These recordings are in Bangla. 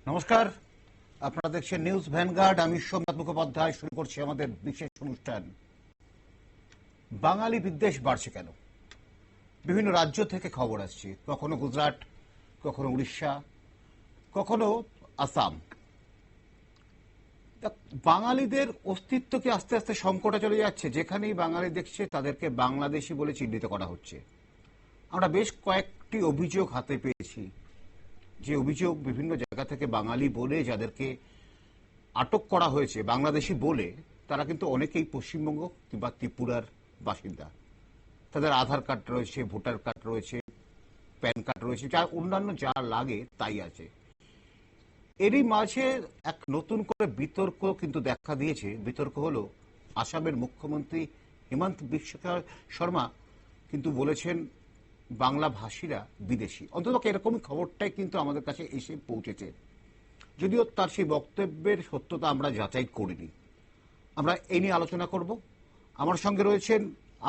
নমস্কার, আপনারা দেখছেন নিউজ ভ্যানগার্ড। আমি সোমনাথ মুখোপাধ্যায়। শুরু করছি আমাদের বিশেষ অনুষ্ঠান। বাঙালি বিদ্বেষ বাড়ছে কেন? বিভিন্ন রাজ্য থেকে খবর আসছে, কখনো গুজরাট, কখনো উড়িষ্যা, কখনো আসাম। বাঙালিদের অস্তিত্ব কি আস্তে আস্তে সংকটে চলে যাচ্ছে? যেখানেই বাঙালি দেখছে তাদেরকে বাংলাদেশি বলে চিহ্নিত করা হচ্ছে। আমরা বেশ কয়েকটি অভিযোগ হাতে পেয়েছি, যে অভিযোগ বিভিন্ন জায়গা থেকে বাঙালি বলে যাদেরকে আটক করা হয়েছে বাংলাদেশি বলে, তারা কিন্তু অনেকেই পশ্চিমবঙ্গ কিংবা ত্রিপুরার বাসিন্দা। তাদের আধার কার্ড রয়েছে, ভোটার কার্ড রয়েছে, প্যান কার্ড রয়েছে, যা অন্যান্য যা লাগে তাই আছে। এরই মাঝে এক নতুন করে বিতর্ক কিন্তু দেখা দিয়েছে। বিতর্ক হলো আসামের মুখ্যমন্ত্রী হিমন্ত বিশ্ব শর্মা কিন্তু বলেছেন বাংলা ভাষীরা বিদেশি। অন্তত এরকমই খবরটাই কিন্তু আমাদের কাছে এসে পৌঁছেছে, যদিও তার সেই বক্তব্যের সত্যতা আমরা যাচাই করিনি। আমরা এই নিয়ে আলোচনা করব। আমার সঙ্গে রয়েছেন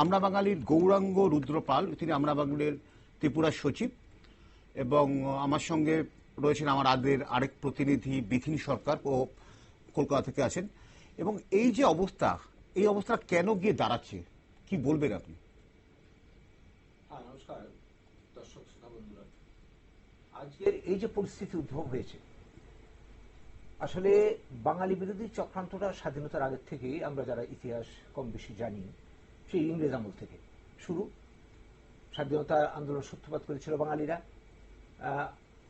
আমরা বাঙালির গৌরাঙ্গ রুদ্রপাল, তিনি আমরা বাঙালির ত্রিপুরার সচিব, এবং আমার সঙ্গে রয়েছেন আমার আরেক প্রতিনিধি বিথিন সরকার, ও কলকাতা থেকে আছেন। এবং এই যে অবস্থা, এই অবস্থা কেন গিয়ে দাঁড়াচ্ছে, কি বলবেন আপনি? নমস্কার দর্শক শ্রোতা বন্ধুরা। আজকের এই যে পরিস্থিতি উদ্ভব হয়েছে, আসলে বাঙালি বিরোধী চক্রান্তটা স্বাধীনতার আগের থেকেই আমরা যারা ইতিহাস কম বেশি জানি, সেই ইংরেজ আমল থেকে শুরু। স্বাধীনতা আন্দোলন সূত্রপাত করেছিল বাঙালিরা।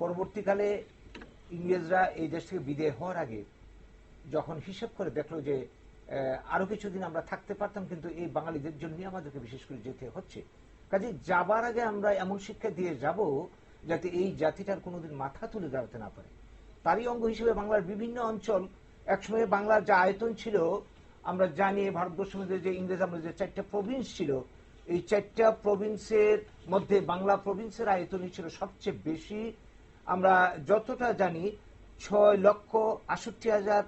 পরবর্তীকালে ইংরেজরা এই দেশ থেকে বিদায় হওয়ার আগে যখন হিসাব করে দেখলো যে আরো কিছুদিন আমরা থাকতে পারতাম, কিন্তু এই বাঙালিদের জন্যই আমাদেরকে বিশেষ করে যেতে হচ্ছে, কাজে যাবার আগে আমরা এমন শিক্ষা দিয়ে যাব যাতে এই জাতিটার কোনোদিন মাথা তুলে দাঁড়াতে না পারে। তারই অঙ্গ হিসেবে বাংলার বিভিন্ন অঞ্চল, একসময় বাংলার যা আয়তন ছিল, আমরা জানি ভারতবর্ষের মধ্যে যে ইংরেজ আমলে যে 4টা প্রভিন্স ছিল, এই 4টা প্রভিন্সের মধ্যে বাংলা প্রভিন্সের আয়তনই ছিল সবচেয়ে বেশি। আমরা যতটা জানি 6,68,000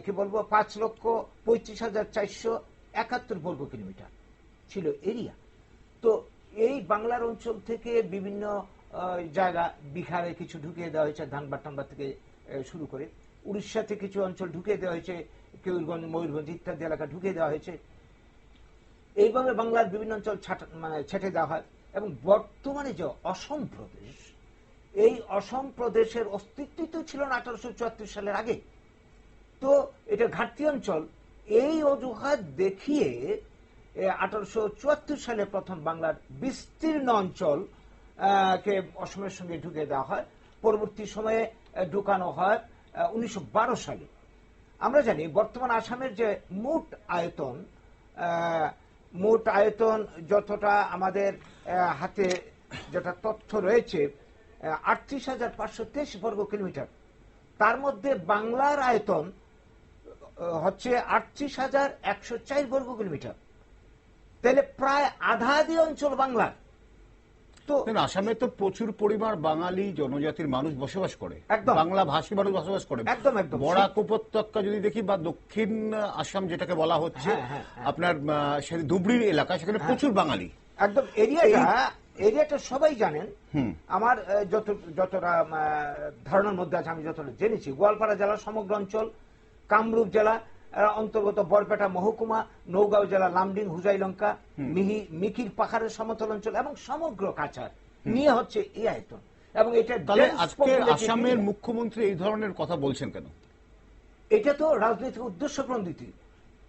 কি বলবো 5,35,471 বর্গ কিলোমিটার ছিল এরিয়া। তো এই বাংলার অঞ্চল থেকে বিভিন্ন জায়গা, বিহারে কিছু ঢুকিয়ে দেওয়া হয়েছে, ধানবাদ টানবাদ থেকে শুরু করে উড়িষ্যাতে কিছু অঞ্চল ঢুকিয়ে দেওয়া হয়েছে, কেউরগঞ্জ, ময়ূরভঞ্জ ইত্যাদি এলাকা ঢুকিয়ে দেওয়া হয়েছে। এইভাবে বাংলার বিভিন্ন অঞ্চল ছেটে দেওয়া হয়। এবং বর্তমানে যে অসম প্রদেশ, এই অসম প্রদেশের অস্তিত্বই তো ছিল না 1874 সালের আগে। তো এটা ঘাটতি অঞ্চল, এই অজুহাত দেখিয়ে 1874 সালে প্রথম বাংলার বিস্তীর্ণ অঞ্চল কে অসমের সঙ্গে ঢুকে দেওয়া হয়। পরবর্তী সময়ে ঢুকানো হয় 1912 সালে। আমরা জানি বর্তমান আসামের যে মোট আয়তন যতটা আমাদের হাতে যেটা তথ্য রয়েছে 38,523 বর্গ কিলোমিটার, তার মধ্যে বাংলার আয়তন হচ্ছে 38,104 বর্গ কিলোমিটার। তাহলে প্রায় আধাআধি অঞ্চল বাংলার। তো আসামে তো প্রচুর পরিমাণ বাঙালি জনজাতির মানুষ বসবাস করে, বাংলা ভাষী মানুষ বসবাস করে। একদম একদম বরাক উপত্যকা যদি দেখি, বা দক্ষিণ আসাম যেটাকে বলা হচ্ছে, আপনার ধুবড়ির এলাকা, সেখানে প্রচুর বাঙালি। একদম এরিয়াটা সবাই জানেন। আমার যতটা ধারণার মধ্যে আছে, আমি যতটা জেনেছি, গোয়ালপাড়া জেলার সমগ্র অঞ্চল, কামরূপ জেলা অন্তর্গত বরপেটা মহকুমা, নওগাঁও জেলা লামডিং, হুজাইলঙ্কা, মিকির পাহাড়ের সমতল অঞ্চল এবং সমগ্র কাছাড় নিয়ে হচ্ছে এই আয়তন। এবং এটা আজকে আসামের মুখ্যমন্ত্রী এই ধরনের কথা বলছেন কেন? এটা তো রাজনৈতিক উদ্দেশ্য প্রণোদিত।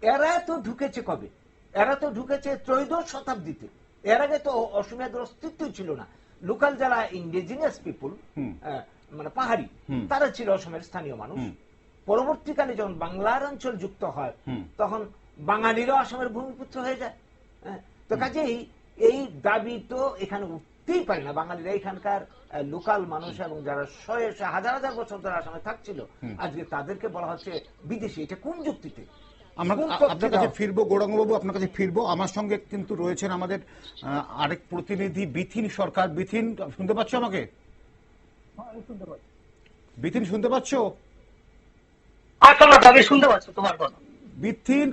এরা তো ঢুকেছে কবে? এরা তো ঢুকেছে ত্রয়োদশ শতাব্দীতে। এর আগে তো অসমীয়াদের অস্তিত্বই ছিল না। লোকাল যারা ইন্ডিজিনিয়াস পিপুল, মানে পাহাড়ি, তারা ছিল অসমের স্থানীয় মানুষ। পরবর্তীকালে যখন বাংলার অঞ্চল যুক্ত হয়, তখন বাঙালিরাও আসামের ভূমিপুত্র হয়ে যায়। তো কাজেই এই দাবি তো এখানে উঠতেই পারে না। বাঙালিরা এখানকার লোকাল মানুষ, এবং যারা শয়ে হাজার হাজার বছর ধরে আসামে থাকছিল, আজকে তাদেরকে বলা হচ্ছে বিদেশি। এটা কোন যুক্তিতে? আপনার কাছে ফিরবো গৌরাঙ্গবাবু, আপনার কাছে ফিরবো। আমার সঙ্গে কিন্তু রয়েছেন আমাদের আরেক প্রতিনিধি বিথিন সরকার। বিথিন, শুনতে পাচ্ছ আমাকে? বিথিন, শুনতে পাচ্ছ? শুনতে পাচ্ছ তোমার কথা? বিথিন,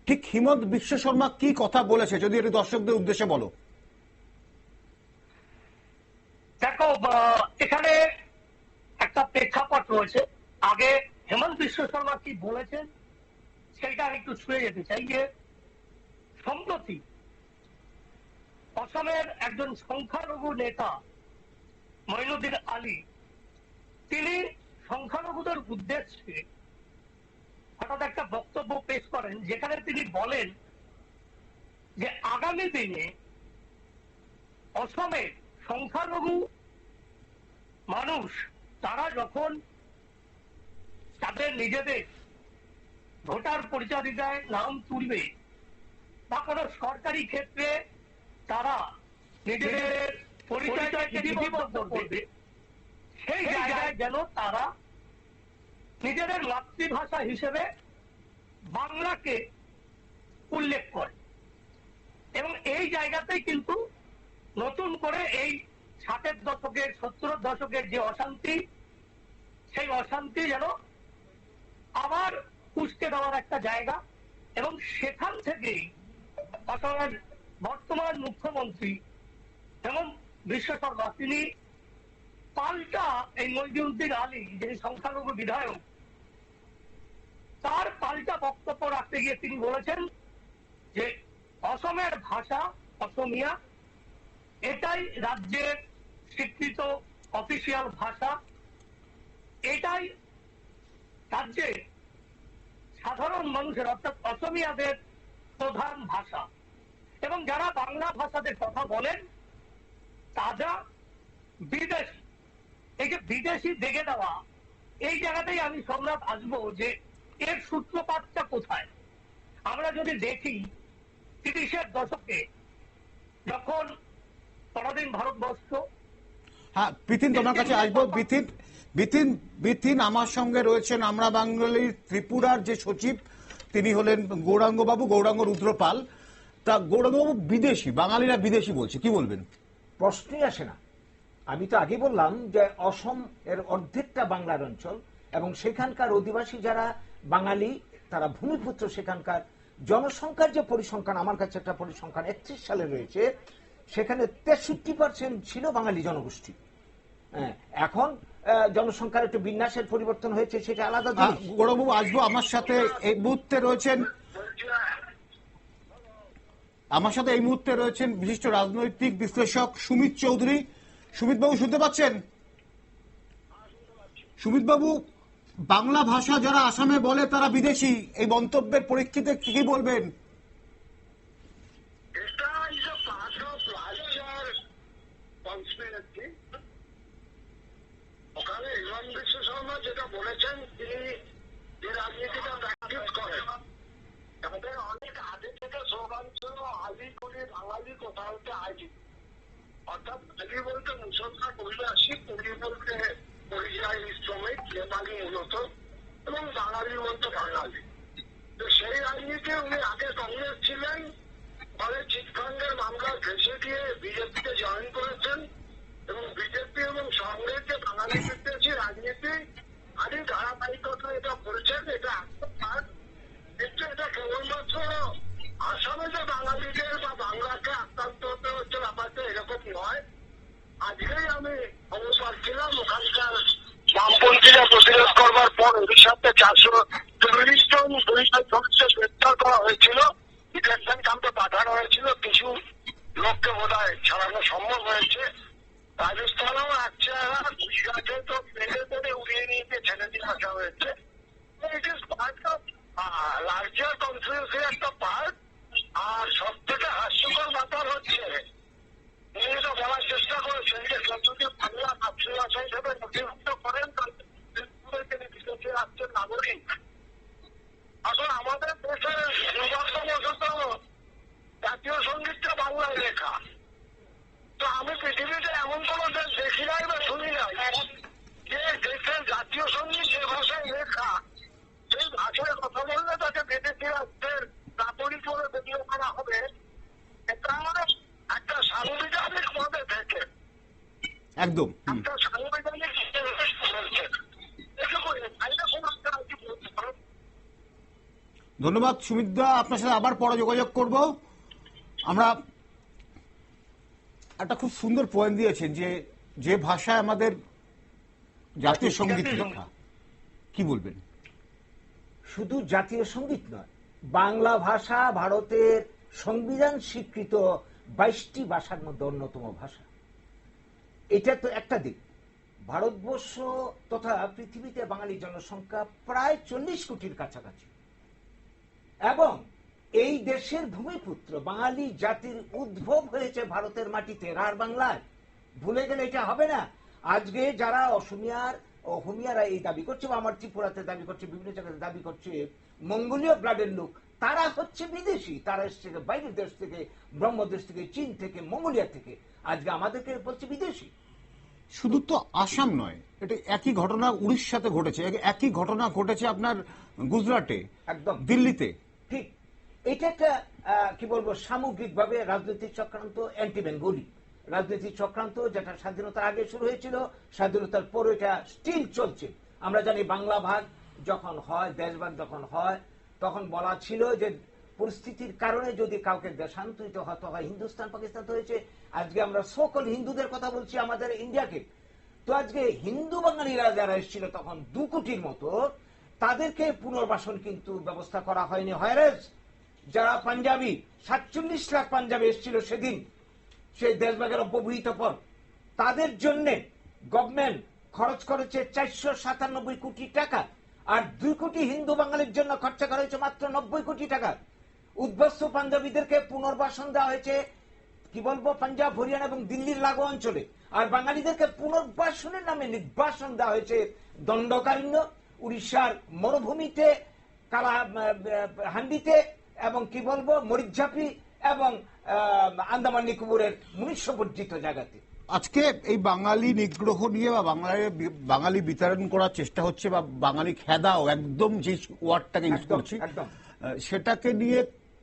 ঠিক হিমন্ত বিশ্ব শর্মা কি কথা বলেছে, যদি এটা দর্শকদের উদ্দেশ্যে বলো। দেখো, এখানে রয়েছে। আগে হেমন্ত বিশ্ব শর্মা কি বলেছেন সেটা একটু ছুঁয়ে যেতে চাই। যে সম্প্রতি অসমের একজন সংখ্যালঘু নেতা মঈনুদ্দিন আলী, তিনি সংখ্যালঘুদের উদ্দেশ্যে হঠাৎ একটা বক্তব্য পেশ করেন, যেখানে তিনি বলেন যে আগামী দিনে অসমের সংখ্যালঘু মানুষ তারা যখন তাদের নিজেদের ভোটার পরিচালিকায় নাম তুলবে বা কোনো সরকারি ক্ষেত্রে তারা নিজেদের পরিচয়কে লিপিবদ্ধ করবে, সেই জায়গায় যেন তারা নিজেদের মাতৃভাষা হিসেবে বাংলাকে উল্লেখ করে। এবং এই জায়গাতেই কিন্তু নতুন করে এই 60-এর দশকের 70-এর দশকের যে অশান্তি, সেই অশান্তি যেন আবার উস্কে দেওয়ার একটা জায়গা। এবং সেখান থেকেই অসমের বর্তমান মুখ্যমন্ত্রী হেমন্ত বিশ্ব শর্মা তিনি পাল্টা এই মঈনুদ্দিন আলী, যিনি সংখ্যালঘু বিধায়ক, তার পাল্টা বক্তব্য রাখতে গিয়ে তিনি বলেছেন যে অসমের ভাষা অসমিয়া, এটাই রাজ্যের স্বীকৃত অফিসিয়াল ভাষা, এটাই রাজ্যের সাধারণ মানুষের অর্থাৎ অসমিয়াদের প্রধান ভাষা। এবং যারা বাংলা ভাষাতে কথা বলেন তারা বিদেশি। এই যে বিদেশি দেখে দেওয়া, এই জায়গাতেই আমি সম্রাট আসবো যে এর সূত্রপাতটা কোথায়। আমরা যদি দেখি 30-এর দশকে যখন পরাধীন ভারতবর্ষ, হ্যাঁ বিতিন, তোমার কাছে আসবো। বিতিন আমার সঙ্গে রয়েছেন আমরা বাঙালির ত্রিপুরার যে সচিব, তিনি হলেন গৌরাঙ্গবাবু, গৌরাঙ্গ রুদ্রপাল। তা গৌরাঙ্গবাবু, বিদেশি, বাঙালিরা বিদেশি বলছে, কি বলবেন? প্রশ্নই আসে না। আমি তো আগে বললাম যে অসম এর অর্ধেকটা বাংলার অঞ্চল, এবং সেখানকার অধিবাসী যারা বাঙালি তারা ভূমিপুত্র। সেখানকার জনসংখ্যার যে পরিসংখ্যান, আমার কাছে একটা পরিসংখ্যান 31 সালে রয়েছে, সেখানে 63% ছিল বাঙালি জনগোষ্ঠী। এখন জনসংখ্যার একটু বিন্যাসের পরিবর্তন হয়েছে, সেটা আলাদা জিনিস। গৌরববাবু আসবো। আমার সাথে এই মুহূর্তে রয়েছেন বিশিষ্ট রাজনৈতিক বিশ্লেষক সুমিত চৌধুরী। সুমিত বাবু শুনতে পাচ্ছেন? সুমিত বাবু, বাংলা ভাষা যারা আসামে বলে তারা বিদেশি, এই মন্তব্যের পরিপ্রেক্ষিতে কি বলবেন? ওখানে হিমন্ত বিশ্ব শর্মা যেটা বলেছেন, তিনি যে রাজনীতিটা প্র্যাকটিস করেন, তাদের অনেক আগে থেকে স্লোগান ছিল আলি করি বাঙালি, কোথা হতে আলি। অর্থাৎ আলি বলতে মুসলমান অভিবাসী, কলি বলতে পরিযায়ী শ্রমিক, নেপালি মূলত, এবং বাঙালি বলতে বাঙালি। তো সেই রাজনীতি উনি আগে কংগ্রেস ছিলেন, পরে চিটফান্ডের মামলা ফেঁসে দিয়ে বিজেপিতে জয়েন করেছেন, এবং বিজেপি এবং কংগ্রেস যে বাঙালি বিদ্বেষী রাজনীতি আদি ধারাবাহিকতা এটা বলছেন, এটা কিন্তু এটা কেবলমাত্র আসামে যে বাঙালিদের বা বাংলাকে আক্রান্ত হতে হচ্ছে ব্যাপারটা এরকম নয়। আজকেই আমি খবর পাচ্ছিলাম ওখানকার বামপন্থীরা প্রতিরোধ করবার পর উড়িষ্যাতে 440 জন পুলিশকে গ্রেপ্তার করা হয়েছিল, ডিটেনশন ক্যাম্পে পাঠানো হয়েছিল, কিছু লোককে বোধ হয় ছাড়ানো সম্ভব হয়েছে। রাজস্থানেও আছে, গুজরাটে তো পেলে পেলে উড়িয়ে নিয়ে ছেড়ে দিয়ে আসা হয়েছে। It is part of larger কনফারেন্সের একটা পার্ট। আর সব থেকে হাস্যকর ব্যাপার হচ্ছে, তিনি তো বলার চেষ্টা করেছেন যে যদি বাংলা মাতৃভাষা হিসেবে নথিভুক্ত করেন তাহলে তিনি বিদেশি রাজ্যের নাগরিক। এখন আমাদের দেশের দুর্ভাগ্যবশত জাতীয় সঙ্গীতটা বাংলায় লেখা। তো আমি পৃথিবীতে এমন কোন দেশ দেখি নাই বা শুনি নাই যে দেশের জাতীয় সঙ্গীত যে ভাষায় লেখা, সেই ভাষায় কথা বললে তাকে বিদেশি রাষ্ট্রের নাগরিক বলে গণ্য করা হবে। এটা একটা সাংবিধানিক ভাবে থেকে একদম একটা সাংবিধানিক ধন্যবাদ সুমিত দা, আপনার সাথে আবার পরে যোগাযোগ করব আমরা। একটা খুব সুন্দর পয়েন্ট দিয়েছেন যে যে ভাষায় আমাদের জাতীয় সঙ্গীত লেখা, কি বলবেন? শুধু জাতীয় সঙ্গীত নয়, বাংলা ভাষা ভারতের সংবিধান স্বীকৃত 22টি ভাষার মধ্যে অন্যতম ভাষা। এটা তো একটা দিক। ভারতবর্ষ তথা পৃথিবীতে বাঙালি জনসংখ্যা প্রায় 40 কোটির কাছাকাছি, এবং এই দেশের ভূমিপুত্র বাঙালি জাতির উদ্ভব হয়েছে ভারতের মাটিতে, রাঢ় বাংলায়। ভুলে গেলে এটা হবে না। আজকে যারা অহমিয়ারা এই দাবি করছে, বা আমার ত্রিপুরাতে দাবি করছে, বিভিন্ন জায়গায় দাবি করছে মঙ্গোলীয় ব্লাডের লোক, তারা হচ্ছে বিদেশি। তারা এসছে বাইরের দেশ থেকে, ব্রহ্মদেশ থেকে, চীন থেকে, মঙ্গোলিয়া থেকে। আজকে আমাদেরকে বলছে বিদেশি। শুধু তো আসাম নয়, এটা একই ঘটনা উড়িষ্যাতে ঘটেছে, একই ঘটনা ঘটেছে আপনার গুজরাটে, একদম দিল্লিতে। ঠিক। এটা একটা কি বলবো, সামগ্রিকভাবে রাজনৈতিক চক্রান্ত, অ্যান্টি বেঙ্গলি রাজনৈতিক চক্রান্ত, যেটা স্বাধীনতার আগে শুরু হয়েছিল, স্বাধীনতার পর এটা স্টিল চলছে। আমরা জানি বাংলা ভাগ যখন হয়, দেশভাগ যখন হয়, তখন বলা ছিল যে পরিস্থিতির কারণে যদি কাউকে দেশান্তরিত হতে হয়, হিন্দুস্তান পাকিস্তান তো হয়েছে। আজকে আমরা সকল হিন্দুদের কথা বলছি, আমাদের ইন্ডিয়াকে। তো আজকে হিন্দু বাঙালিরা যারা এসেছিল তখন 2 কোটির মতো, তাদেরকে পুনর্বাসন কিন্তু ব্যবস্থা করা হয়নি। হয়রাজ যারা পাঞ্জাবি, 47 লাখ পাঞ্জাবি এসেছিল সেদিন, সেই দেশভাগের অব্যবহিত পর, তাদের জন্য গভর্নমেন্ট খরচ করেছে 497 কোটি টাকা। আর 2 কোটি হিন্দু বাঙালির জন্য খরচা করা হয়েছে মাত্র 90 কোটি টাকা। উদ্বাস্তু পাঞ্জাবিদেরকে পুনর্বাসন দেওয়া হয়েছে কি বলবো, পাঞ্জাব, হরিয়ানা এবং দিল্লির লাগু অঞ্চলে। আর বাঙালিদেরকে পুনর্বাসনের নামে নির্বাসন দেওয়া হয়েছে দণ্ডকারণ্য, উড়িষ্যার মরুভূমিতে, হান্ডিতে, এবং কি বলবো মরিচঝাপি, এবং আন্দামান নিকোবরের মনুষ্যবর্জিত জায়গাতে। আজকে এই বাঙালি নিগ্রহ নিয়ে বা বাঙালি বিতাড়ন করার চেষ্টা হচ্ছে, বা বাঙালি খেদাও, একদম যে ওয়ার্ডটাকে ইউজ করছি, সেটাকে নিয়ে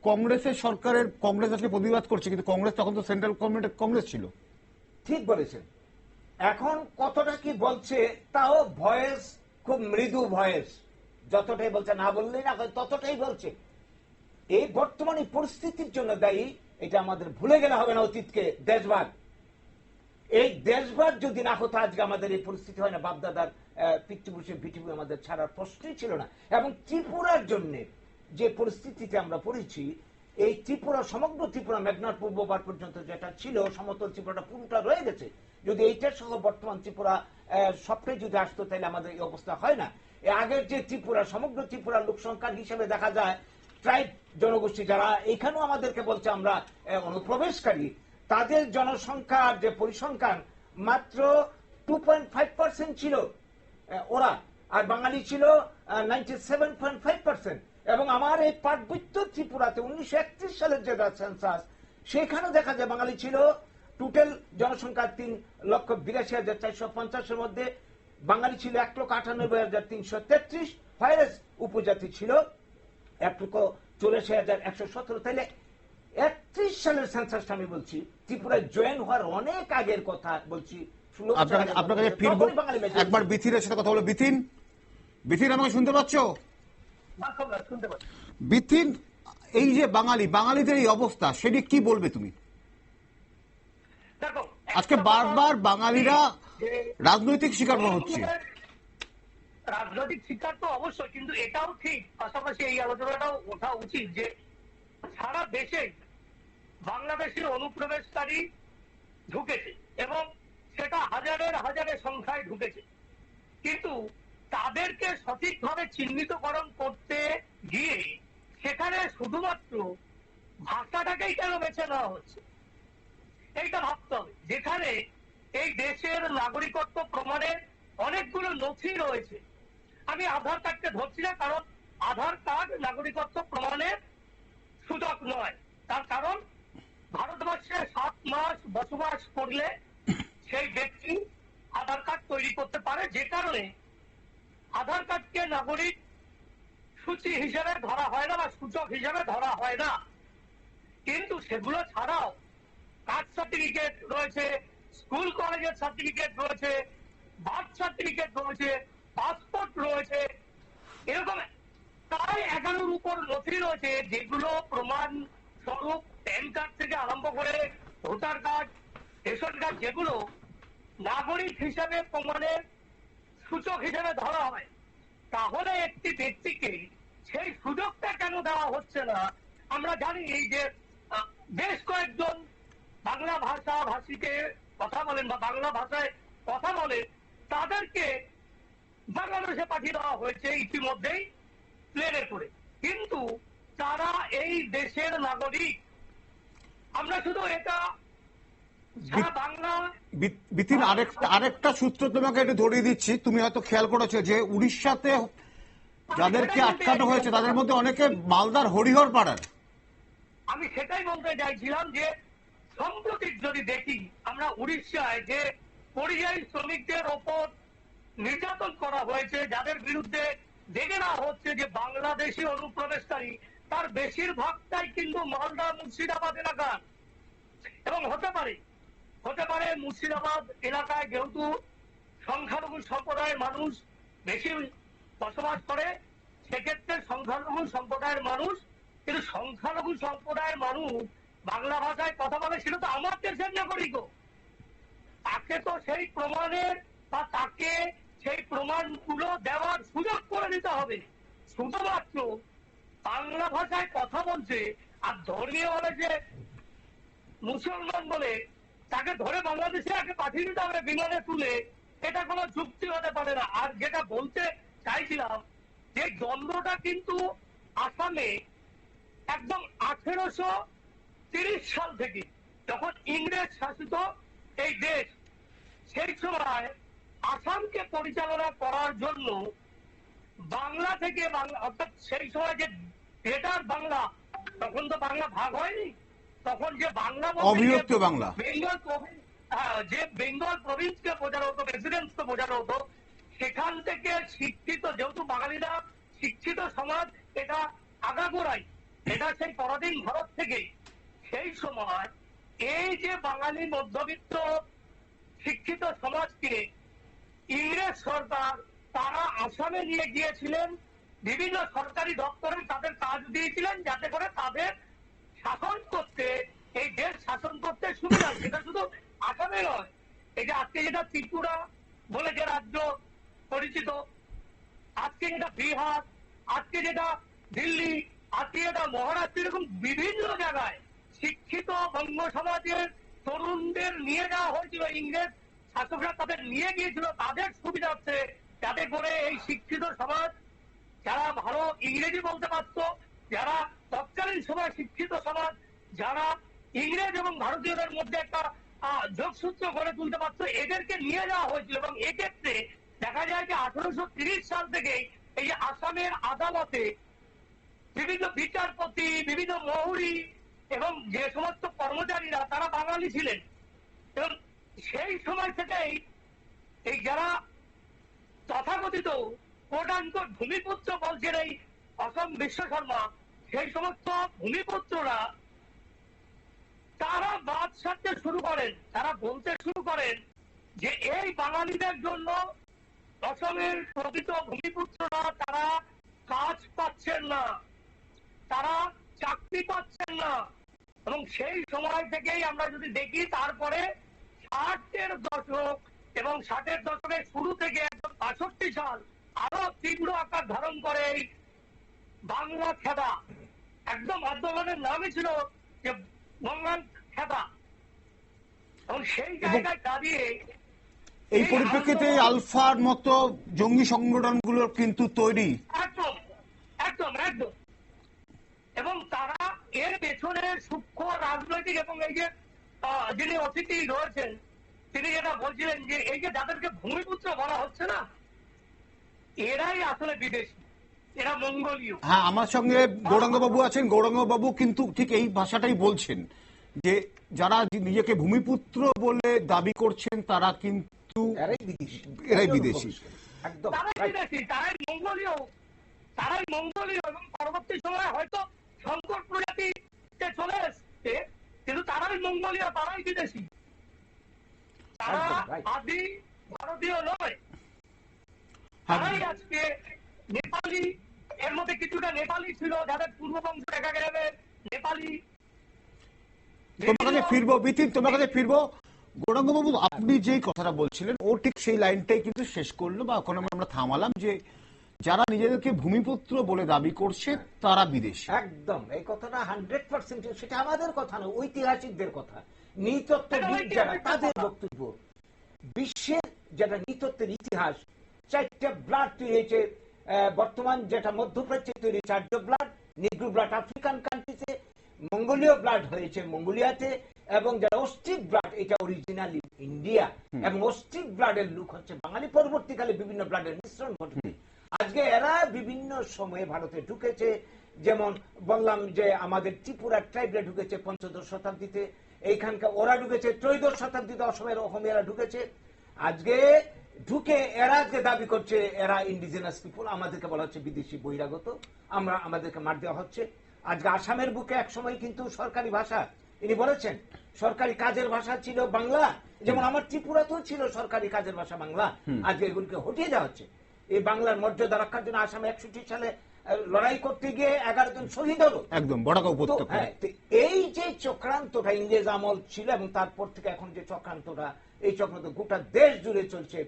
কংগ্রেসের সরকারের, কংগ্রেস আজকে প্রতিবাদ করছে, কিন্তু কংগ্রেস তখন তো সেন্ট্রাল গভর্নমেন্টের কংগ্রেস ছিল। ঠিক বলেছেন। এখন কতটা কি বলছে, তাও ভয়েস খুব মৃদু ভয়েস, যতটাই বলছে, না বললেই না ততটাই বলছে। এই বর্তমানে পরিস্থিতির জন্য দায়ী, এটা আমাদের ভুলে গেলে হবে না অতীতকে। দেশভাগ, এই দেশভাগ যদি না হতো আজকে আমাদের এই পরিস্থিতি হয় না। বাপদাদার পিতৃপুরুষের ভিটিভূমি আমাদের ছাড়ার প্রশ্নই ছিল না। এবং ত্রিপুরার জন্য যে পরিস্থিতিতে আমরা পড়েছি, এই ত্রিপুরা, সমগ্র ত্রিপুরা, মেঘনার পূর্ববার পর্যন্ত যেটা ছিল, সমতল ত্রিপুরাটা পুরোটা রয়ে গেছে। যদি এইটার সহ বর্তমান ত্রিপুরা সবটাই যদি আসতো, তাহলে আমাদের এই অবস্থা হয় না। আগের যে ত্রিপুরা, সমগ্র ত্রিপুরার লোক সংখ্যার হিসেবে দেখা যায়, ট্রাইব জনগোষ্ঠী যারা এখানেও আমাদেরকে বলছে আমরা অনুপ্রবেশকারী, তাদের জনসংখ্যার যে পরিসংখ্যান মাত্র 2.5% ছিল ওরা, আর বাঙালি ছিল 97.5%। এবং আমার এই পার্বত্য ত্রিপুরাতে 1931 সালের যে সেন্সাস, সেখানে দেখা যায় বাঙালি ছিল টোটাল জনসংখ্যা 3,82,450 এর মধ্যে বাঙালি ছিল 1,98,333, ভাইরাস উপজাতি ছিল 1,84,117। তাইলে 31 সালের সেন্সাসটা আমি বলছি, ত্রিপুরায় জয়েন হওয়ার অনেক আগের কথা বলছি। আপনার কাছে ফিরবো, একবার বিথিনের সাথে কথা বলো। বিথিন, আমাকে শুনতে পাচ্ছ? বিথিন, এই যে বাঙালিদের এই অবস্থা, সেটি কি বলবে তুমি? আজকে বারবার বাঙালিরা রাজনৈতিক শিকার হচ্ছে। রাজনৈতিক শিকার তো অবশ্যই, কিন্তু এটাও ঠিক, পাশাপাশি এই আলোচনাটাও ওঠা উচিত যে সারা দেশে বাংলাদেশের অনুপ্রবেশকারী ঢুকেছে, এবং সেটা হাজারের সংখ্যায় ঢুকেছে। কিন্তু তাদেরকে সঠিকভাবে চিহ্নিতকরণ করতে গিয়ে সেখানে শুধুমাত্র ভাষাটাকেই কেন বেছে নেওয়া হচ্ছে, এইটা ভাবতে হবে। যেখানে এই দেশের নাগরিকত্ব প্রমাণের অনেকগুলো নথি রয়েছে। আমি আধার কার্ডকে ধরছি না, কারণ আধার কার্ড নাগরিকত্ব প্রমাণের সূচক নয়। তার কারণ ভারতবর্ষে 7 মাস বসবাস করলে সেই ব্যক্তি আধার কার্ড তৈরি করতে পারে, যে কারণে আধার কার্ডকে নাগরিক সূচি হিসেবে ধরা হয় না বা সূচক হিসেবে ধরা হয় না। কিন্তু সেগুলো ছাড়াও কাস্ট সার্টিফিকেট রয়েছে, স্কুল কলেজের সার্টিফিকেট রয়েছে, বার্থ সার্টিফিকেট রয়েছে, পাসপোর্ট রয়েছে, এরকম প্রায় 11-র উপর নথি রয়েছে, যেগুলো প্রমাণ স্বরূপ প্যান কার্ড থেকে আরম্ভ করে ভোটার কার্ড, রেশন কার্ড, যেগুলো নাগরিক হিসেবে প্রমাণের সূচক হিসেবে ধরা হয়। তাহলে একটি ব্যক্তিকে সেই সুযোগটা কেন দেওয়া হচ্ছে না? আমরা জানি এই যে বেশ কয়েকজন বাংলা ভাষা ভাষীকে কথা বলেন বা বাংলা ভাষায় কথা বলে, তাদেরকে বাংলাদেশে পাঠিয়ে দেওয়া হয়েছে ইতিমধ্যেই প্লেনে করে, কিন্তু তারা এই দেশের নাগরিক। আমরা শুধু এটা যারা বাংলা বিতিন আরেকটা সূত্র তোমাকে একটু ধরিয়ে দিচ্ছি, তুমি হয়তো খেয়াল করেছো যে উড়িষ্যাতে যাদেরকে আটকানো হয়েছে তাদের মধ্যে অনেকে মালদার হরিহর পাড়ার। আমি সেটাই বলতে চাইছিলাম যে সম্প্রতি যদি দেখি আমরা উড়িষ্যায় যে পরিযায়ী শ্রমিকদের ওপর নির্যাতন করা হয়েছে, যাদের বিরুদ্ধে দেখে নেওয়া হচ্ছে যে বাংলাদেশি অনুপ্রবেশকারী, তার বেশিরভাগটাই কিন্তু মালদা মুর্শিদাবাদ এলাকার। এবং হতে পারে মুর্শিদাবাদ এলাকায় যেহেতু সংখ্যালঘু সম্প্রদায়ের মানুষ বেশি বসবাস করে, সেক্ষেত্রে সংখ্যালঘু সম্প্রদায়ের মানুষ, কিন্তু সংখ্যালঘু সম্প্রদায়ের মানুষ বাংলা ভাষায় কথা বলে, সেটা তো আমার দেশের নাগরিক। তাকে তো সেই প্রমাণের বা তাকে সেই প্রমাণগুলো দেওয়ার সুযোগ করে দিতে হবে। শুধুমাত্র বাংলা ভাষায় কথা বলছে আর ধর্মীয় বলে যে মুসলমান বলে তাকে ধরে বাংলাদেশে আগে পাঠিয়ে দিতে হবে বিমানে তুলে, এটা কোনো যুক্তি হতে পারে না। আর যেটা বলতে চাইছিলাম যে দ্বন্দ্বটা কিন্তু আসামে একদম 1830 সাল থেকে, যখন ইংরেজ শাসিত এই দেশ, সেই সময় আসামকে পরিচালনা করার জন্য বাংলা থেকে অর্থাৎ সেই সময় যে গ্রেটার বাংলা, তখন তো বাংলা ভাগ হয়নি, তখন যে বাংলা অবিভক্ত বাংলা, যে বেঙ্গল প্রভিন্সকে বোঝানো হতো, প্রেসিডেন্টকে বোঝানো হতো, সেখান থেকে শিক্ষিত, যেহেতু বাঙালিরা শিক্ষিত সমাজ, এটা আগাগোড়াই, এটা সেই পরাধীন ভারত থেকে, সেই সময় এই যে বাঙালি মধ্যবিত্ত শিক্ষিত সমাজকে ইংরেজ সরকার তারা আসামে নিয়ে গিয়েছিলেন, বিভিন্ন সরকারি দপ্তরে তাদের কাজ দিয়েছিলেন, যাতে করে তাদের শাসন করতে, এই দেশ শাসন করতে সুবিধা। সেটা শুধু আসামে নয়, এই যে আজকে যেটা ত্রিপুরা বলে যে রাজ্য পরিচিত, আজকে যেটা বিহার, আজকে যেটা দিল্লি, আজকে যেটা মহারাষ্ট্র, এরকম বিভিন্ন জায়গায় শিক্ষিত বঙ্গ সমাজের তরুণদের নিয়ে যাওয়া হয়েছিল। ইংরেজ শাসকরা তাদের নিয়ে গিয়েছিল তাদের সুবিধার্থে, যাতে করে এই শিক্ষিত সমাজ, যারা ভালো ইংরেজি বলতে পারত, যারা তৎকালীন সময় শিক্ষিত সমাজ, যারা ইংরেজ এবং ভারতীয়দের মধ্যে একটা যোগসূত্র গড়ে তুলতে পারত, এদেরকে নিয়ে যাওয়া হয়েছিল। এবং এক্ষেত্রে দেখা যায় যে 1830 সাল থেকে এই যে আসামের আদালতে বিভিন্ন বিচারপতি, বিভিন্ন মহুরি এবং যে সমস্ত কর্মচারীরা তারা বাঙালি ছিলেন। এবং সেই সময় থেকেই এই যারা তথাকথিত কোটানকোট ভূমিপুত্র বলছেন এই অসম বিশ্ব শর্মা, সেই সমস্ত ভূমিপুত্ররা তারা বাদ সাধতে শুরু করেন, তারা বলতে শুরু করেন যে এই বাঙালিদের জন্য অসমের প্রকৃত ভূমিপুত্ররা তারা কাজ পাচ্ছেন না, তারা চাকরি পাচ্ছেন না। এবং সেই সময় থেকেই আমরা যদি দেখি, তারপরে 60-এর দশক এবং 60-এর দশকের শুরু থেকে একদম 62 সাল আরো তীব্র আকার ধারণ করে এই বাংলা খেদা। একদম আন্দোলনের নামই ছিল যে বঙ্গাল খেদা। এবং সেই জায়গায় দাঁড়িয়ে এই পরিপ্রেক্ষিতে আলফার মতো জঙ্গি সংগঠনগুলো কিন্তু তৈরি, একদম একদম একদম। এবং তারা এর পেছনে সূক্ষ্ম রাজনৈতিক, এবং এই যে যিনি অতিথি রয়েছেন তিনি যেটা বলছিলেন যে এই যে যাদেরকে ভূমিপুত্র বলা হচ্ছে না, এরাই আসলে বিদেশি, এরা মঙ্গোলীয়। হ্যাঁ, আমার সঙ্গে গৌরাঙ্গবাবু আছেন। গৌরাঙ্গবাবু কিন্তু ঠিক এই ভাষাটাই বলছেন যে যারা নিজেকে ভূমিপুত্র বলে দাবি করছেন তারা কিন্তু এরাই বিদেশি, একদম তারাই বিদেশি, তারাই মঙ্গোলীয় এবং পরবর্তী সময়ে হয়তো সংকট প্রজাতিতে চলে এসছে, কিন্তু তারাই মঙ্গোলীয়, তারাই বিদেশি, তারা আদি ভারতীয় নয়। তারাই আজকে নেপালি, এর মধ্যে কিছুটা নেপালি ছিল, যাদের পূর্ববংশ দেখা গেলে নেপালি। তোমার কাছে ফিরবো বিতিন, তোমার কাছে ফিরবো। গৌরাঙ্গবাবু, আপনি যেই কথাটা বলছিলেন ও ঠিক সেই লাইনটাই কিন্তু শেষ করলো, বা ওখানে আমরা থামালাম যে যারা নিজেদেরকে ভূমিপুত্র বলে দাবি করছে তারা বিদেশি। একদম এই কথাটা 100% সেটা আমাদের কথা না, ঐতিহাসিকদের কথা, নৃতত্ত্ববিদ যারা তাদের বক্তব্য। বিশ্বের যেটা নৃতত্ত্বের ইতিহাস, 4টা ব্লাড তৈরি হয়েছে, বর্তমান যেটা মধ্যপ্রাচ্যে তৈরি 4টা ব্লাড, নিগ্রো ব্লাড আফ্রিকান কান্ট্রিতে, মঙ্গোলীয় ব্লাড হয়েছে মঙ্গোলিয়াতে, এবং যারা অস্ট্রিক ব্লাড এটা অরিজিনালি ইন্ডিয়া, এবং অস্ট্রিক ব্লাডের লোক হচ্ছে বাঙালি। পরবর্তীকালে বিভিন্ন ব্লাডের মিশ্রণ ঘটেছে। আজকে এরা বিভিন্ন সময়ে ভারতে ঢুকেছে, যেমন বললাম যে আমাদের ত্রিপুরা ট্রাইবরা ঢুকেছে 15শ শতাব্দীতে, এইখানকার ওরা ঢুকেছে 13শ শতাব্দীতে, অসমের অহমিয়ারা ঢুকেছে। আজকে ঢুকে এরা যে দাবি করছে এরা ইন্ডিজিনাস পিপুল, আমাদেরকে বলা হচ্ছে বিদেশি বহিরাগত, আমাদেরকে মার দেওয়া হচ্ছে। আজকে আসামের বুকে এক সময় কিন্তু সরকারি ভাষা, ইনি বলেছেন সরকারি কাজের ভাষা ছিল বাংলা, যেমন আমার ত্রিপুরাতেও ছিল সরকারি কাজের ভাষা বাংলা। আজকে এগুলিকে হটিয়ে দেওয়া হচ্ছে। এই বাংলার মর্যাদা রক্ষার জন্য আসামে 61 সালে লড়াই করতে গিয়ে 11 জন শহীদ হলো একদম বড়াকা উপত্যকা। এই যে চক্রান্তটা ইংরেজ আমল ছিল, এবং তারপর থেকে এখন যে চক্রান্তটা, এই চক্রান্ত গোটা দেশ জুড়ে চলছে,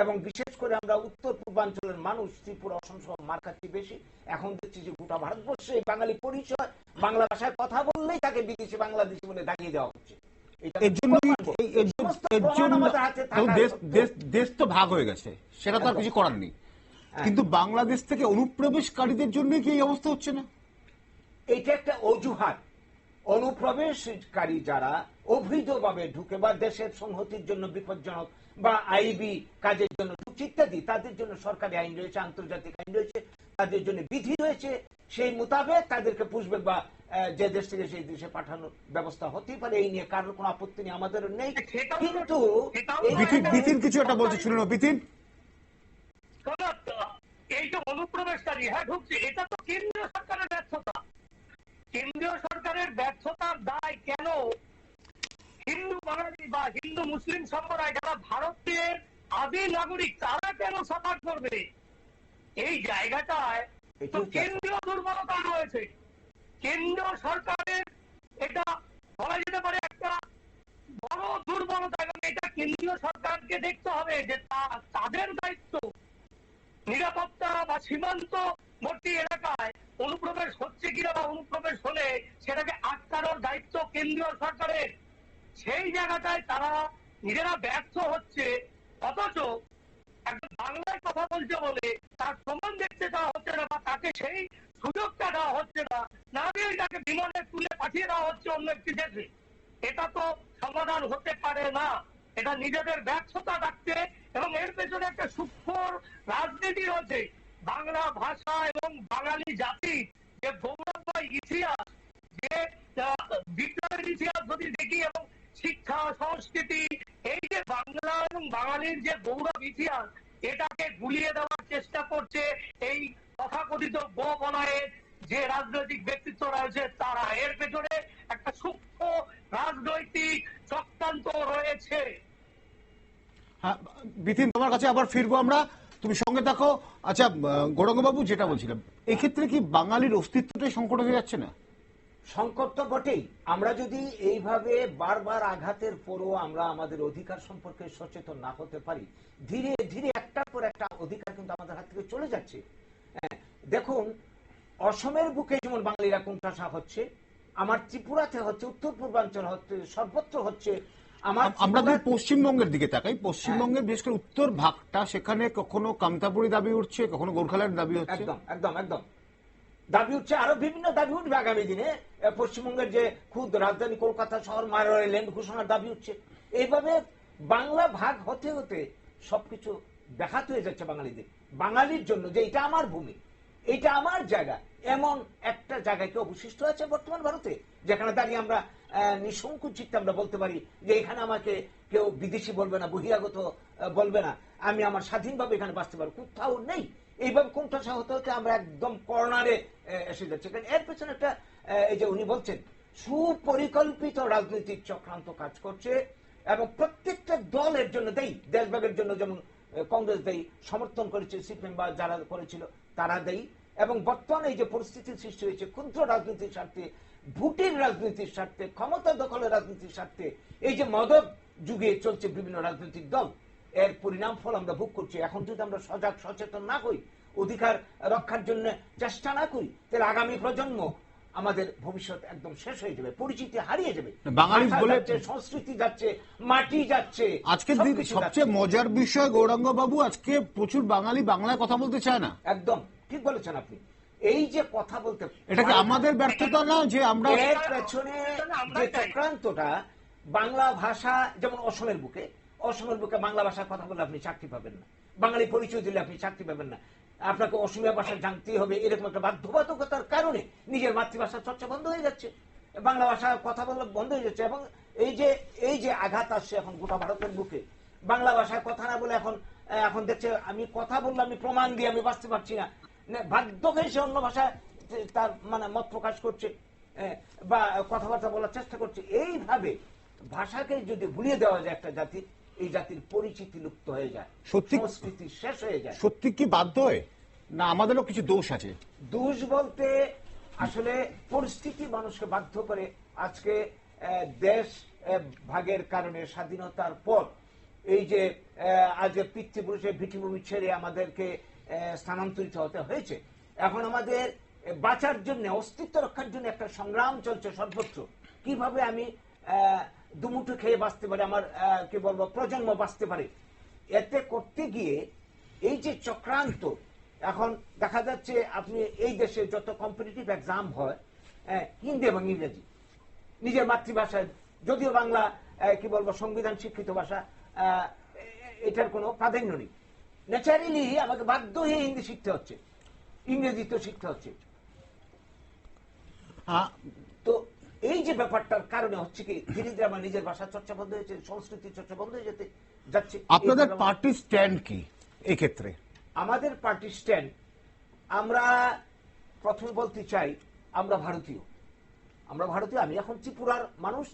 এবং বিশেষ করে আমরা উত্তর পূর্বাঞ্চলের মানুষ ত্রিপুরা অসম সহ মার খাচ্ছি বেশি। এখন দেখছি যে গোটা ভারতবর্ষে বাঙালি পরিচয়, বাংলা ভাষায় কথা বললেই তাকে বিদেশি বাংলাদেশি বলে দাঁড়িয়ে দেওয়া হচ্ছে। দেশ তো ভাগ হয়ে গেছে, সেটা তো আর কিছু করার নেই, কিন্তু বাংলাদেশ থেকে অনুপ্রবেশকারীদের জন্য কি এই অবস্থা হচ্ছে না? এটা একটা অজুহাত। অনুপ্রবেশকারী যারা অবৈধভাবে ঢুকে বা দেশের সংহতির জন্য বিপজ্জনক বা আইবি কাজের জন্য ঢুকছে ইত্যাদি, তাদের জন্য সরকারি আইন রয়েছে, আন্তর্জাতিক আইন রয়েছে, তাদের জন্য বিধি রয়েছে, সেই মোতাবেক তাদেরকে পুষবে বা যে দেশ থেকে সেই দেশে পাঠানোর ব্যবস্থা হতেই পারে। এই নিয়ে কারোর কোনো আপত্তি নেই, আমাদের নেই। কিন্তু বিতিন কিছু একটা বলছে, শুনুন বিতিন। এই যে অনুপ্রবেশকারী ঢুকছে, এটা তো কেন্দ্রীয় সরকারের ব্যর্থতা। কেন্দ্রীয় সরকারের ব্যর্থতার দায় কেন হিন্দু বাঙালি বা হিন্দু মুসলিম সম্প্রদায় যারা ভারতের আদি নাগরিক তারা কেন সাফার করবে? এই জায়গাটায় তো কেন্দ্রীয় দুর্বলতা রয়েছে। কেন্দ্রীয় সরকারের এটা বলা যেতে পারে একটা বড় দুর্বলতা, এবং এটা কেন্দ্রীয় সরকারকে দেখতে হবে যে তাদের দায়িত্ব নিরাপত্তা বা সীমান্তবর্তী এলাকায় অনুপ্রবেশ হচ্ছে কিনা বা অনুপ্রবেশ হলে সেটাকে আটকানোর দায়িত্ব কেন্দ্রীয় সরকারের। সেই জায়গাটায় তারা নিজেরা ব্যর্থ হচ্ছে, অথচ একজন বাংলায় কথা বলছে বলে তার প্রমাণ দেখতে দেওয়া হচ্ছে না, বা তাকে সেই সুযোগটা দেওয়া হচ্ছে না, না দিয়ে তাকে বিমানে তুলে পাঠিয়ে দেওয়া হচ্ছে অন্য একটি দেশে। এটা তো সমাধান হতে পারে না। এটা নিজেদের ব্যর্থতা রাখতে, এবং এর পেছনে একটা সূক্ষ্ম রাজনীতি রয়েছে। বাংলা ভাষা এবং বাঙালি জাতির যে গৌরব বা ইতিহাস, যে বিপ্লবের ইতিহাস যদি দেখি, এবং শিক্ষা সংস্কৃতি, এই যে বাংলা এবং বাঙালির যে গৌরব ইতিহাস, এটাকে গুলিয়ে দেওয়ার চেষ্টা করছে এই তথাকথিত বলয়ের যে রাজনৈতিক ব্যক্তিত্ব রয়েছে তারা। এর পেছনে একটা সূক্ষ্ম রাজনৈতিক চক্রান্ত রয়েছে। হ্যাঁ বিতিন, তোমার কাছে আবার ফিরবো আমরা, তুমি সঙ্গে থাকো। আচ্ছা গৌরাঙ্গবাবু, যেটা বলছিলাম, এক্ষেত্রে কি বাঙালির অস্তিত্বটাই সংকট হয়ে যাচ্ছে না? সংকট তো বটেই। আমরা যদি এইভাবে বারবার আঘাতের পরও আমরা আমাদের অধিকার সম্পর্কে সচেতন না হতে পারি, ধীরে ধীরে একটার পর একটা অধিকার কিন্তু আমাদের হাত থেকে চলে যাচ্ছে। দেখুন, অসমের বুকে যেমন বাঙালিরা কোণঠাসা হচ্ছে, আমার ত্রিপুরাতে হচ্ছে, উত্তর পূর্বাঞ্চল হচ্ছে, সর্বত্র হচ্ছে। আমরা যদি পশ্চিমবঙ্গের দিকে তাকাই, পশ্চিমবঙ্গের বিশেষ করে উত্তর ভাগটা, সেখানে কখনো কামতাপুরি দাবি উঠছে, কখনো গোর্খাল্যান্ড দাবি হচ্ছে। একদম একদম একদম দাবি উঠছে, আরো বিভিন্ন দাবি উঠবে আগামী দিনে। পশ্চিমবঙ্গের যে খুদ রাজধানী কলকাতা শহর মারোয়ারিল্যান্ড ঘোষণার দাবি উঠছে। এইভাবে বাংলা ভাগ হতে হতে সবকিছু ব্যাঘাত হয়ে যাচ্ছে বাঙালিদের। বাঙালির জন্য যে এটা আমার ভূমি, এটা আমার জায়গা, এমন একটা জায়গায় কি অবশিষ্ট আছে বর্তমান ভারতে, যেখানে দাঁড়িয়ে আমরা নিঃসংকোচ চিত্তে আমরা বলতে পারি যে এখানে আমাকে কেউ বিদেশি বলবে না, বহিরাগত বলবে না, আমি আমার স্বাধীনভাবে এখানে বাঁচতে পারবো? কোথাও নেই। এইভাবে কোণঠাসা হতে হতে আমরা একদম কর্নারে এসে যাচ্ছি। কারণ এর পেছনে একটা, এই যে উনি বলছেন, সুপরিকল্পিত রাজনৈতিক চক্রান্ত কাজ করছে, এবং প্রত্যেকটা দল এর জন্য দেই। দেশভাগের জন্য যেমন কংগ্রেস দেই, সমর্থন করেছে সিপিএম বা যারা করেছিল তারা দেই, এবং বর্তমানে এই যে পরিস্থিতির সৃষ্টি হয়েছে ক্ষুদ্র রাজনীতির স্বার্থে, ভোটের রাজনীতির স্বার্থে, ক্ষমতা দখলের রাজনীতির স্বার্থে, এই যে মদত যুগে চলছে বিভিন্ন রাজনৈতিক দল, এর পরিণাম ফল আমরা ভোগ করছি। এখন যদি আমরা সজাগ সচেতন না হই, অধিকার রক্ষার জন্য চেষ্টা না করি, তাহলে আগামী প্রজন্ম আমাদের ভবিষ্যৎ একদম শেষ হয়ে যাবে, পরিচিতি হারিয়ে যাবে। বাঙালি ভাষা বলে যাচ্ছে, সংস্কৃতি যাচ্ছে, মাটি যাচ্ছে। আজকের দিন সবকিছু সবচেয়ে যাচ্ছে। মজার বিষয় গৌরাঙ্গ বাবু, আজকে প্রচুর বাঙালি বাংলায় কথা বলতে চায় না। একদম ঠিক বলেছেন আপনি। এই যে কথা বলতে, এটা কি আমাদের ব্যর্থতা না যে আমরা এর পেছনে যে চক্রান্তটা, বাংলা ভাষা যেমন অসমের বুকে বাংলা ভাষায় কথা বলে আপনি চাকরি পাবেন না, বাঙালি পরিচয় দিলে আপনি চাকরি পাবেন না, আপনাকে অসমীয়া ভাষা জানতেই হবে, এরকম একটা বাধ্যবাধকতার কারণে নিজের মাতৃভাষার চর্চা বন্ধ হয়ে যাচ্ছে, বাংলা ভাষা কথা বলা বন্ধ হয়ে যাচ্ছে। এবং এই যে আঘাত আসছে এখন গোটা ভারতের বুকে, বাংলা ভাষায় কথা না বলে এখন দেখছে আমি কথা বললে আমি প্রমাণ দিয়ে আমি বাঁচতে পারছি না, বাধ্য হয়ে সে অন্য ভাষায় তার মানে মত প্রকাশ করছে বা কথাবার্তা বলার চেষ্টা করছে। এইভাবে ভাষাকে যদি ভুলিয়ে দেওয়া যায় একটা জাতির, এই জাতির পরিচিতি লুপ্ত হয়ে যায়, সংস্কৃতি শেষ হয়ে যায়। সত্যি কি বাধ্য হয় না আমাদেরও কিছু দোষ আছে? দোষ বলতে আসলে পরিস্থিতি মানুষকে বাধ্য করে। আজকে দেশ ভাগের কারণে স্বাধীনতার পর এই যে আজকে পিতৃপুরুষের ভিটিভূমি ছেড়ে আমাদেরকে স্থানান্তরিত হতে হয়েছে। এখন আমাদের বাঁচার জন্য, অস্তিত্ব রক্ষার জন্য একটা সংগ্রাম চলছে সর্বত্র। কিভাবে আমি দুমুঠো খেয়ে বাঁচতে পারি, আমার কি বলবো প্রজন্ম বাঁচতে পারে, এতে করতে গিয়ে এই যে চক্রান্ত, এখন দেখা যাচ্ছে আপনি এই দেশে যত কম্পিটিটিভ এক্সাম হয় হিন্দি এবং ইংরেজি, নিজের মাতৃভাষায়, যদিও বাংলা কি বলবো সংবিধান স্বীকৃত ভাষা, এটার কোনো প্রাধান্য নেই। ন্যাচারালি আমাকে বাধ্য হয়ে হিন্দি শিখতে হচ্ছে, ইংরেজি তো শিখতে হচ্ছে। তো এই যে ব্যাপারটার কারণে হচ্ছে কি, ধীরে ধীরে আমার নিজের ভাষা চর্চা বন্ধ হয়েছে, সংস্কৃতির চর্চা বন্ধ হয়ে যেতে যাচ্ছে। আপনাদের পার্টি স্ট্যান্ড কি এই ক্ষেত্রে? আমাদের পার্টি স্ট্যান্ড, আমরা প্রথমে বলতে চাই আমরা ভারতীয়। আমি এখন ত্রিপুরার মানুষ,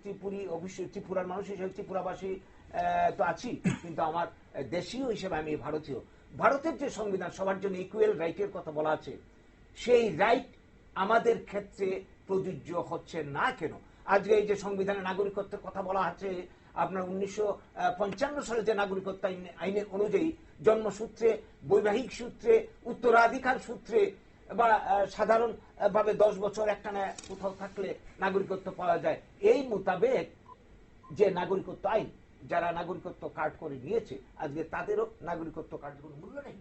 ত্রিপুরী, অবশ্যই ত্রিপুরার মানুষ হিসেবে ত্রিপুরাবাসী তো আছি, কিন্তু আমার দেশীয় হিসেবে আমি ভারতীয়। ভারতের যে সংবিধান সবার জন্য ইকুয়াল রাইটের কথা বলা আছে, সেই রাইট আমাদের ক্ষেত্রে প্রযোজ্য হচ্ছে না কেন? আজকে এই যে সংবিধানে নাগরিকত্বের কথা বলা আছে, আপনার 1955 সালে যে নাগরিকত্ব আইনের অনুযায়ী জন্মসূত্রে, বৈবাহিক সূত্রে, উত্তরাধিকার সূত্রে বা সাধারণ ভাবে 10 বছর একটানা কোথাও থাকলে নাগরিকত্ব পাওয়া যায়। এই মোতাবেক যে নাগরিকত্ব আইন, যারা নাগরিকত্ব কার্ড করে নিয়েছে, আজকে তাদেরও নাগরিকত্ব কার্ড কোনো মূল্য নেই।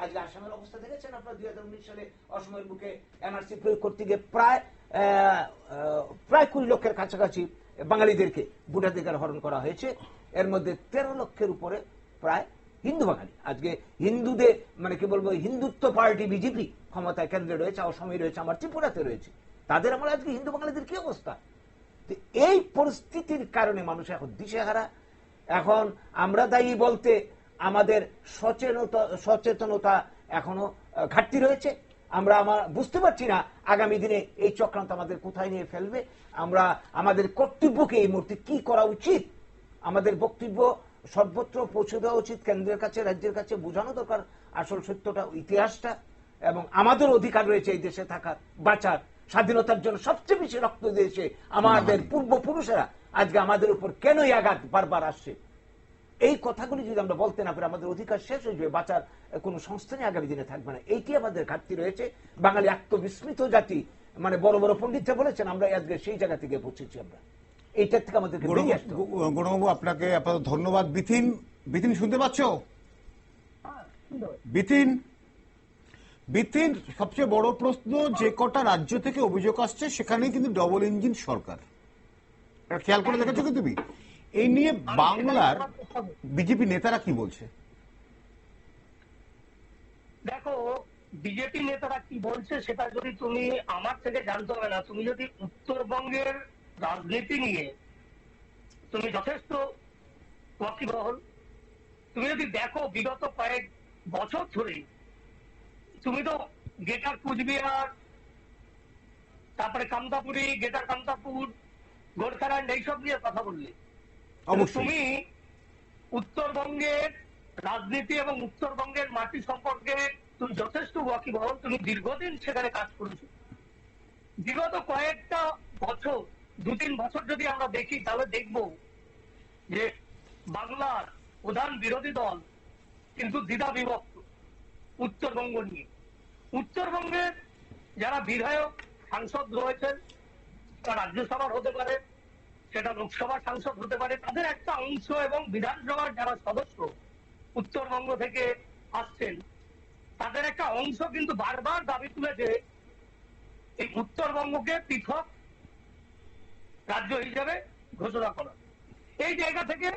আজকে আসামের অবস্থা দেখেছেন আপনার, 2019 সালে অসমের বুকে এনআরসি প্রয়োগ করতে গিয়ে প্রায় 20 লক্ষের কাছাকাছি বাঙালিদেরকে ভোটাধিকার হরণ করা হয়েছে। এর মধ্যে 13 লক্ষের উপরে প্রায় হিন্দু বাঙালি। আজকে হিন্দুদের মানে কি বলবো, হিন্দুত্ব পার্টি বিজেপি ক্ষমতায় কেন্দ্রে রয়েছে, অসমে রয়েছে, আমার ত্রিপুরাতে রয়েছে। তাদের আমার আজকে হিন্দু বাঙালিদের কি অবস্থা? এই পরিস্থিতির কারণে মানুষ এখন দিশেহারা। এখন আমরা দায়ী বলতে আমাদের সচেতনতা এখনো ঘাটতি রয়েছে। আমরা বুঝতে পারছি না আগামী দিনে এই চক্রান্ত আমাদের কোথায় নিয়ে ফেলবে। আমরা আমাদের কর্তব্যকে এই মুহূর্তে কি করা উচিত, আমাদের বক্তব্য সর্বত্র পৌঁছে দেওয়া উচিত, কেন্দ্রের কাছে, রাজ্যের কাছে বোঝানো দরকার আসল সত্যটা, ইতিহাসটা। এবং আমাদের অধিকার রয়েছে এই দেশে থাকার, বাঁচার, স্বাধীনতার জন্য সবচেয়ে বেশি রক্ত দিয়েছে আমাদের পূর্বপুরুষেরা। আজকে আমাদের উপর কেন এই আঘাত বারবার আসছে? এই কথাগুলি যদি আমরা বলতে না পারি, আমাদের অধিকার শেষ হয়ে যাবে, বাঁচার কোনো সংস্থানই আগামী দিনে থাকবে না। এইটি আমাদের ঘাটতি রয়েছে। বাঙালি আত্মবিস্মৃত জাতি, মানে বড় বড় পণ্ডিতরা বলেছেন, আমরা আজকে সেই জায়গা থেকে পৌঁছেছি। আমরা এইটার থেকে আমাদেরকে বেরিয়ে আসতে হবে। গৌরবাবু, আপনাকে আপাতত ধন্যবাদ। বিথিন শুনতে পাচ্ছ? বিথিন, সবচেয়ে বড় প্রশ্ন, যে কটা রাজ্য থেকে অভিযোগ আসছে সেখানেই কিন্তু ডবল ইঞ্জিন সরকার, খেয়াল করে দেখেছো কি তুমি? এই নিয়ে বাংলার বিজেপি নেতারা কি বলছে? দেখো, বিজেপি নেতারা কি বলছে সেটা যদি তুমি আমার থেকে জানতে হবে না। তুমি যদি উত্তরবঙ্গের রাজনীতি নিয়ে তুমি যথেষ্ট ওয়াকিবহল, তুমি যদি দেখো বিগত কয়েক বছর ধরে, তুমি তো গ্রেটার কুচবিহার, তারপরে কামতাপুরি, গ্রেটার কামতাপুর, গোর্খাল্যান্ড এইসব নিয়ে কথা বললে। তুমি উত্তরবঙ্গের রাজনীতি এবং উত্তরবঙ্গের মাটি সম্পর্কে তুমি যথেষ্ট ওয়াকিবহল, তুমি দীর্ঘদিন সেখানে কাজ করেছো। বিগত কয়েকটা বছর, 2-3 বছর যদি আমরা দেখি, তাহলে দেখব যে বাংলার প্রধান বিরোধী দল কিন্তু দ্বিধা বিভক্ত উত্তরবঙ্গ নিয়ে। উত্তরবঙ্গের যারা বিধায়ক সাংসদ রয়েছেন, তা রাজ্যসভার হতে পারে, সেটা লোকসভার সাংসদ হতে পারে, তাদের একটা অংশ এবং বিধানসভার যারা সদস্য উত্তরবঙ্গ থেকে আসছেন, তাদের একটা অংশ কিন্তু বারবার দাবি তুলেছে এই উত্তরবঙ্গকে পৃথক রাজ্য হিসেবে ঘোষণা করা। এই জায়গা থেকে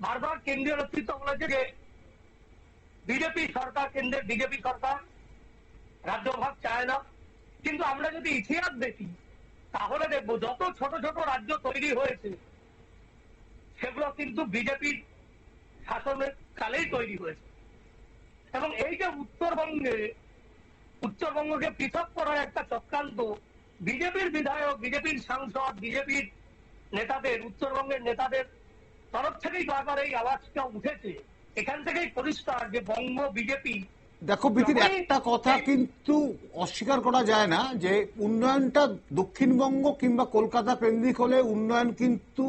বারবার কেন্দ্রীয় নেতৃত্ব বলেছে যে বিজেপি সরকার, কেন্দ্রের বিজেপি সরকার রাজ্যভাগ চায় না। কিন্তু আমরা যদি ইতিহাস দেখি তাহলে দেখবো যত ছোট ছোট রাজ্য তৈরি হয়েছে সেগুলো কিন্তু বিজেপির শাসনের কালেই তৈরি হয়েছে। এবং এই যে উত্তরবঙ্গকে পৃথক করার একটা চক্রান্ত বিজেপির বিধায়ক, বিজেপির সাংসদ, বিজেপির নেতাদের, উত্তরবঙ্গের নেতাদের তরফ থেকেই বারবার এই আওয়াজটা উঠেছে। এখান থেকেই পরিষ্কার যে বঙ্গ বিজেপি। দেখো বিতিন, একটা কথা কিন্তু অস্বীকার করা যায় না যে উন্নয়নটা দক্ষিণবঙ্গ কিংবা কলকাতা কেন্দ্রিক হলে উন্নয়ন কিন্তু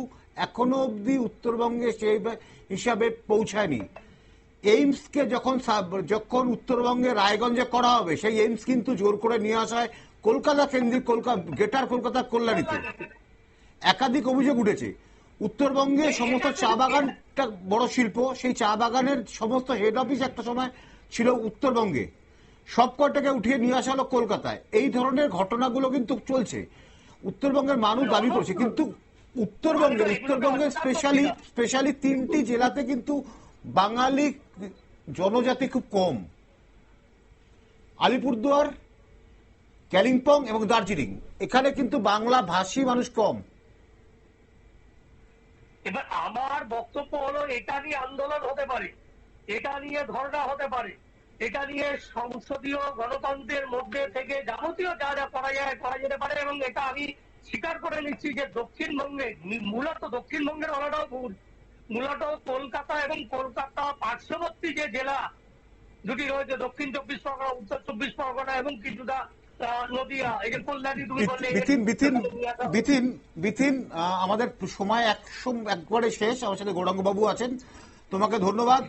এখনো অব্দি উত্তরবঙ্গে সেই হিসাবে পৌঁছায়নি। এইমসকে যখন উত্তরবঙ্গে রায়গঞ্জে করা হবে, সেই এইমস কিন্তু জোর করে নিয়ে আসা হয় কলকাতা কেন্দ্রিক, গ্রেটার কলকাতার কল্যাণীতে। একাধিক অভিযোগ উঠেছে উত্তরবঙ্গে সমস্ত চা বাগানটা বড় শিল্প, সেই চা বাগানের সমস্ত হেড অফিস একটা সময় ছিল উত্তরবঙ্গে, সব কটাকে উঠিয়ে নিয়ে আসা হলো কলকাতায়। এই ধরনের ঘটনাগুলো কিন্তু চলছে, উত্তরবঙ্গের মানুষ দাবি করছে। কিন্তু উত্তরবঙ্গের স্পেশালি 3টি জেলাতে কিন্তু বাঙালি জনজাতি খুব কম, আলিপুরদুয়ার, কালিম্পং এবং দার্জিলিং, এখানে কিন্তু বাংলা ভাষী মানুষ কম। এবার আমার বক্তব্য হলো এটা নিয়ে আন্দোলন হতে পারে, এটা নিয়ে ধর্ণা হতে পারে, এটা নিয়ে সংসদীয় গণতন্ত্রের মধ্যে থেকে যাবতীয় যা যা করা যায় করা যেতে পারে। এবং এটা আমি স্বীকার করে নিচ্ছি যে দক্ষিণবঙ্গে, মূলত দক্ষিণবঙ্গের বলাটাও ভুল, মূলত কলকাতা এবং কলকাতা পার্শ্ববর্তী যে জেলা দুটি রয়েছে, দক্ষিণ 24 পরগনা, উত্তর 24 পরগনা এবং কিছুটা নদিয়া, এই যে কল্যাণী তুমি বললে। বিথিন, আমাদের সময় একবারে শেষ। আমার সাথে গৌরাঙ্গ বাবু আছেন, তোমাকে ধন্যবাদ।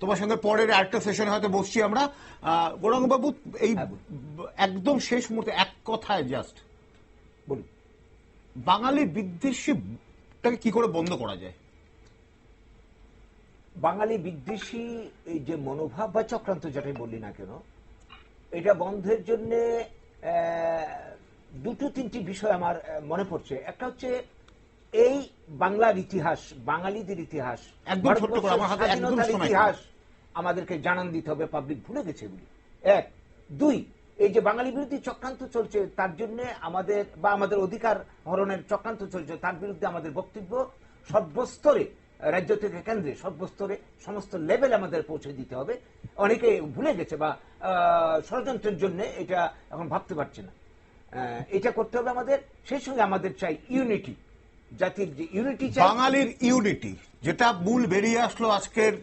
তোমার সঙ্গে পরের আরেকটা সেশনে হয়তো বসছি আমরা। গৌরাঙ্গ বাবু, এই একদম শেষ মুহূর্তে এক কথায় জাস্ট বলুন, বাঙালি বিদ্বেষীটাকে কি করে বন্ধ করা যায়? বাঙালি বিদ্বেষী এই যে মনোভাব বা চক্রান্ত যেটাই বললি না কেন, এটা বন্ধের জন্য দুটো তিনটি বিষয় আমার মনে পড়ছে। একটা হচ্ছে এই বাংলার ইতিহাস, বাঙালিদের ইতিহাস, স্বাধীনতার ইতিহাস আমাদেরকে জানান দিতে হবে। পাবলিক ভুলে গেছে এগুলি। এক। দুই, এই যে বাঙালি বিরোধী চক্রান্ত চলছে তার জন্য আমাদের অধিকার হরণের চক্রান্ত চলছে, তার বিরুদ্ধে আমাদের বক্তব্য সর্বস্তরে, রাজ্য থেকে কেন্দ্রে সর্বস্তরে, সমস্ত লেভেল আমাদের পৌঁছে দিতে হবে। অনেকে ভুলে গেছে বা ষড়যন্ত্রের জন্য এটা এখন ভাবতে পারছে না। এটা করতে হবে আমাদের। সেই সঙ্গে আমাদের চাই ইউনিটি, জাতির যে ইউনিটি চাই, বাঙালির ইউনিটি, যেটা মূল বেরিয়ে আসলো আজকের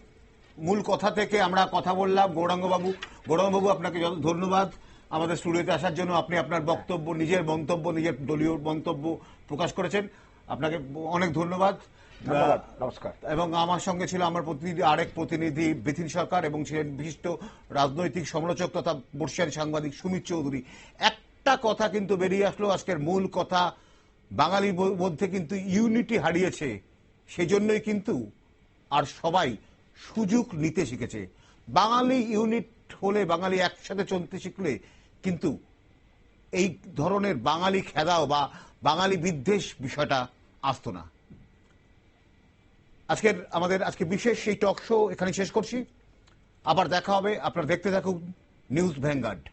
মূল কথা থেকে। আমরা কথা বললাম গৌরাঙ্গ বাবু, আপনাকে ধন্যবাদ আমাদের স্টুডিওতে আসার জন্য। আপনি আপনার বক্তব্য, নিজের মন্তব্য, নিজের দলীয় মন্তব্য প্রকাশ করেছেন, আপনাকে অনেক ধন্যবাদ। নমস্কার। এবং আমার সঙ্গে ছিল আমার আরেক প্রতিনিধি বিথিন সরকার, এবং ছিলেন বিশিষ্ট রাজনৈতিক সমালোচক তথা বর্ষিয়ান সাংবাদিক সুমিত চৌধুরী। একটা কথা কিন্তু বেরিয়ে আসলো আজকের মূল কথা, বাঙালির মধ্যে কিন্তু ইউনিটি হারিয়েছে, সেজন্যই কিন্তু আর সবাই সুযোগ নিতে শিখেছে। বাঙালি ইউনিট হলে, বাঙালি একসাথে চলতে শিখলে কিন্তু এই ধরনের বাঙালি খেদাও বা বাঙালি বিদ্বেষ বিষয়টা আসতো না। আজকে বিশেষ এই টক শো এখানে শেষ করছি। আবার দেখা হবে। আপনারা দেখতে থাকুন নিউজ ভ্যানগার্ড।